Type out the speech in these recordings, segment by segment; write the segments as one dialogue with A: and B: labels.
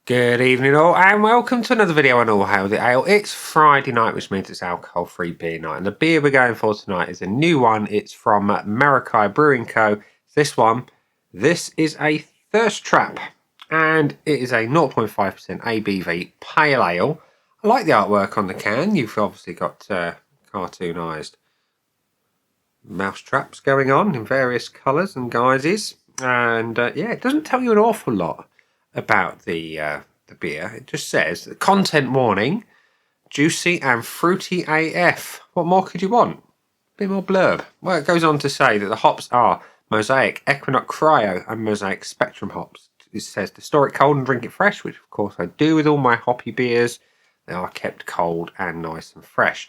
A: Good evening all and welcome to another video on All Hail the Ale. It's Friday night, which means it's alcohol-free beer night, and the beer we're going for tonight is a new one. It's from Merakai Brewing Co. This is a Thirst Trap, and it is a 0.5% ABV pale ale. I like the artwork on the can. You've obviously got cartoonised mouse traps going on in various colours and guises, and yeah, it doesn't tell you an awful lot about the beer. It just says the content warning: juicy and fruity AF. What more could you want? A bit more blurb. Well, it goes on to say that the hops are Mosaic, Equinox Cryo, and Mosaic Spectrum hops. It says to store it cold and drink it fresh, which of course I do with all my hoppy beers. They are kept cold and nice and fresh.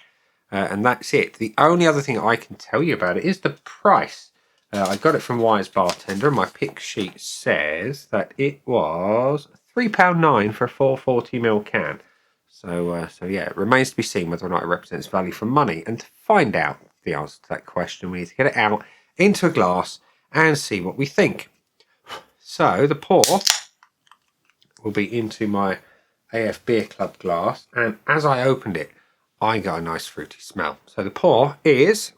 A: And that's it. The only other thing I can tell you about it is the price. I got it from Wise Bartender, and my pick sheet says that it was £3.9 for a 440ml can. So yeah, it remains to be seen whether or not it represents value for money. And to find out the answer to that question, we need to get it out into a glass and see what we think. So the pour will be into my AF Beer Club glass, and as I opened it, I got a nice fruity smell. So the pour is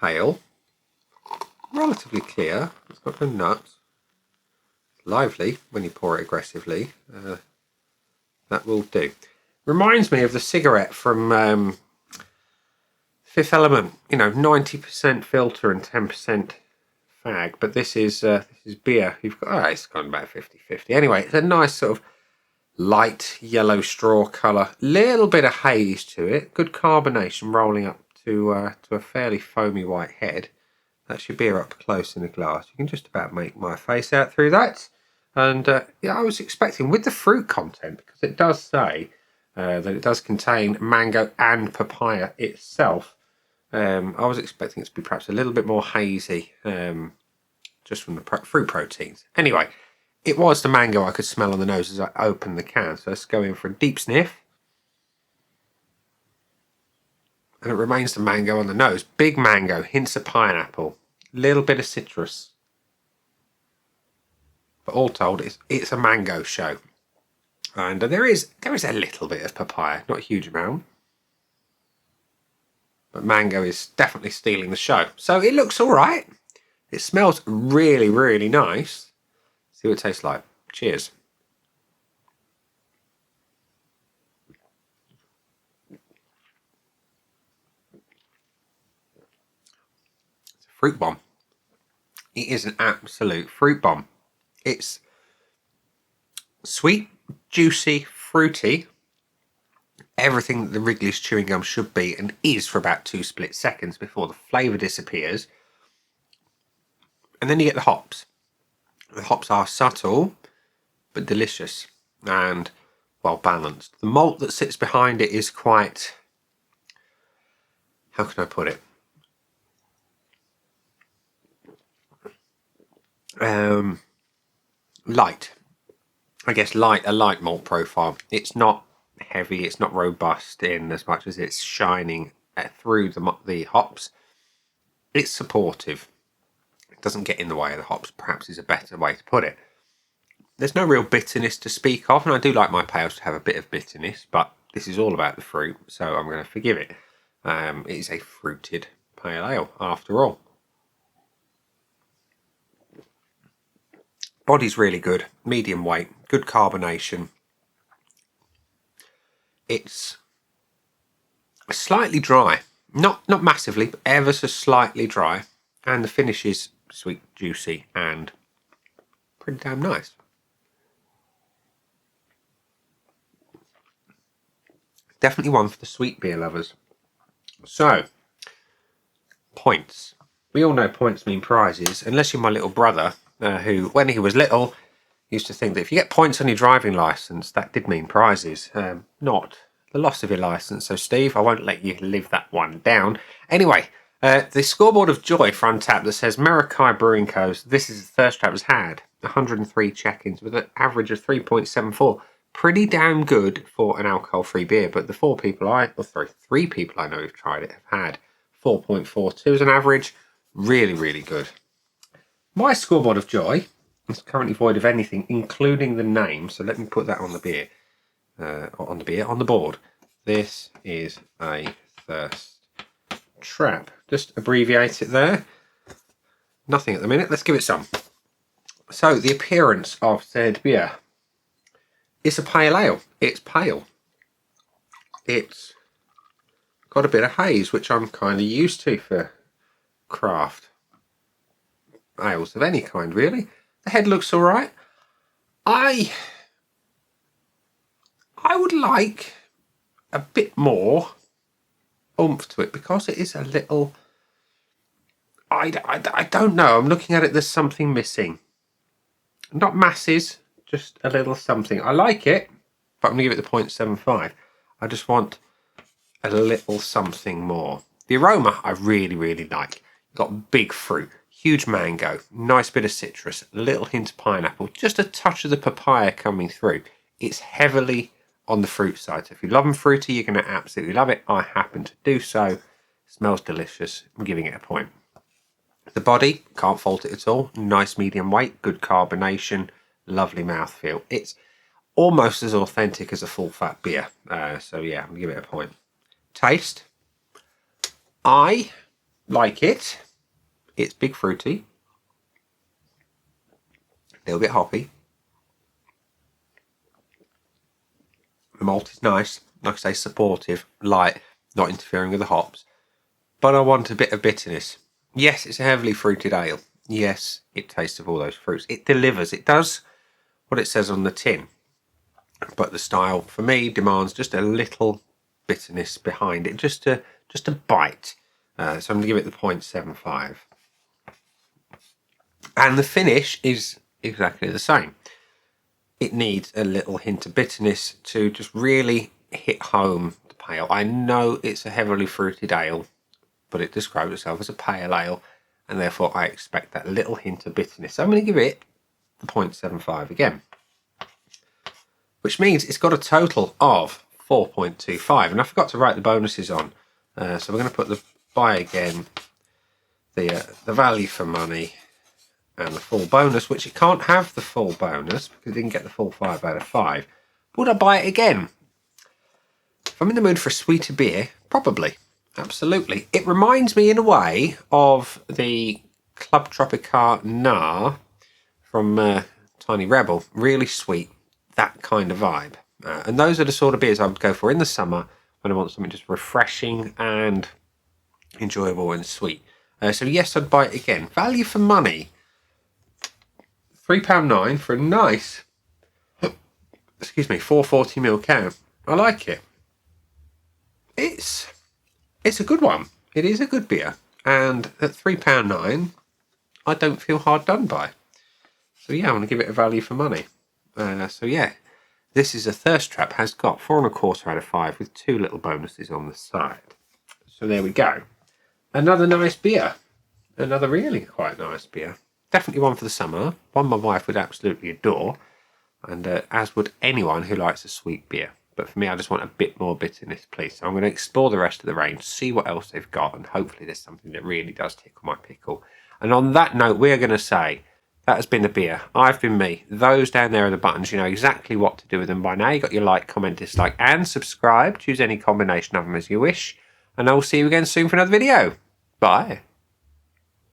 A: pale, relatively clear. It's got no nuts. Lively when you pour it aggressively. That will do. Reminds me of the cigarette from Fifth Element. You know, 90% filter and 10% fag. But this is beer. You've got it's gone about 50-50. Anyway, it's a nice sort of light yellow straw colour. Little bit of haze to it. Good carbonation rolling up to a fairly foamy white head. That's your beer up close in a glass. You can just about make my face out through that. And yeah, I was expecting with the fruit content, because it does say that it does contain mango and papaya itself. I was expecting it to be perhaps a little bit more hazy, just from the fruit proteins. Anyway, it was the mango I could smell on the nose as I opened the can. So let's go in for a deep sniff. And it remains the mango on the nose. Big mango, hints of pineapple, little bit of citrus. But all told, it's a mango show. And there is a little bit of papaya, not a huge amount. But mango is definitely stealing the show. So it looks all right. It smells really, really nice. See what it tastes like. Cheers. It's a fruit bomb. It is an absolute fruit bomb. It's sweet, juicy, fruity. Everything that the Wrigley's chewing gum should be and is for about 2 split seconds before the flavour disappears. And then you get the hops. The hops are subtle but delicious and well balanced. The malt that sits behind it is quite, how can I put it? Light. I guess a light malt profile. It's not heavy, it's not robust in as much as it's shining through the hops. It's supportive. It doesn't get in the way of the hops, perhaps is a better way to put it. There's no real bitterness to speak of, and I do like my pales to have a bit of bitterness, but this is all about the fruit, so I'm going to forgive it. It is a fruited pale ale, after all. Body's really good, medium weight, good carbonation. It's slightly dry, not massively, but ever so slightly dry, and the finish is sweet, juicy, and pretty damn nice. Definitely one for the sweet beer lovers. So, points. We all know points mean prizes, unless you're my little brother, who, when he was little, used to think that if you get points on your driving licence, that did mean prizes, not the loss of your licence. So, Steve, I won't let you live that one down. Anyway, the scoreboard of joy for Untapped that says Merakai Brewing Co. This is the Thirst Trap has had 103 check-ins with an average of 3.74. Pretty damn good for an alcohol-free beer, but the three people I know who've tried it have had 4.42 as an average. Really, really good. My scoreboard of joy It's currently void of anything, including the name. So let me put that on the beer. On the board. This is a thirst trap. Just abbreviate it there. Nothing at the minute. Let's give it some. So the appearance of said beer. It's a pale ale. It's pale. It's got a bit of haze, which I'm kind of used to for craft ales of any kind, really. The head looks all right. I would like a bit more oomph to it because it is a little. I don't know. I'm looking at it. There's something missing. Not masses, just a little something. I like it, but I'm gonna give it the 0.75. I just want a little something more. The aroma I really, really like. Got big fruit, huge mango, nice bit of citrus, a little hint of pineapple, just a touch of the papaya coming through. It's heavily on the fruit side. So if you love them fruity, you're going to absolutely love it. I happen to do so. It smells delicious. I'm giving it a point. The body, can't fault it at all. Nice medium weight, good carbonation, lovely mouthfeel. It's almost as authentic as a full fat beer. So yeah, I'm going to give it a point. Taste, I like it. It's big fruity, a little bit hoppy. The malt is nice, like I say, supportive, light, not interfering with the hops. But I want a bit of bitterness. Yes, it's a heavily fruited ale. Yes, it tastes of all those fruits. It delivers. It does what it says on the tin. But the style, for me, demands just a little bitterness behind it, just a bite. So I'm going to give it the 0.75. And the finish is exactly the same. It needs a little hint of bitterness to just really hit home the pale. I know it's a heavily fruited ale, but it describes itself as a pale ale, and therefore I expect that little hint of bitterness. So I'm going to give it the 0.75 again, which means it's got a total of 4.25. And I forgot to write the bonuses on, so we're going to put the buy again, the value for money, and the full bonus, which it can't have the full bonus because it didn't get the full 5 out of 5. Would I buy it again? If I'm in the mood for a sweeter beer, probably. Absolutely. It reminds me in a way of the Club Tropical Nar from Tiny Rebel. Really sweet, that kind of vibe. And those are the sort of beers I would go for in the summer when I want something just refreshing and enjoyable and sweet. So yes, I'd buy it again. Value for money. £3.9 for a nice, 440ml can. I like it. It's a good one. It is a good beer. And at £3.9, I don't feel hard done by. So yeah, I'm going to give it a value for money. So yeah, this is a thirst trap. Has got 4.25 out of 5 with 2 little bonuses on the side. So there we go. Another nice beer. Another really quite nice beer. Definitely one for the summer. One my wife would absolutely adore. And as would anyone who likes a sweet beer. But for me, I just want a bit more bitterness, please. So I'm going to explore the rest of the range, see what else they've got, and hopefully there's something that really does tickle my pickle. And on that note, we're going to say that has been the beer. I've been me. Those down there are the buttons. You know exactly what to do with them by now. You've got your like, comment, dislike, and subscribe. Choose any combination of them as you wish. And I will see you again soon for another video. Bye.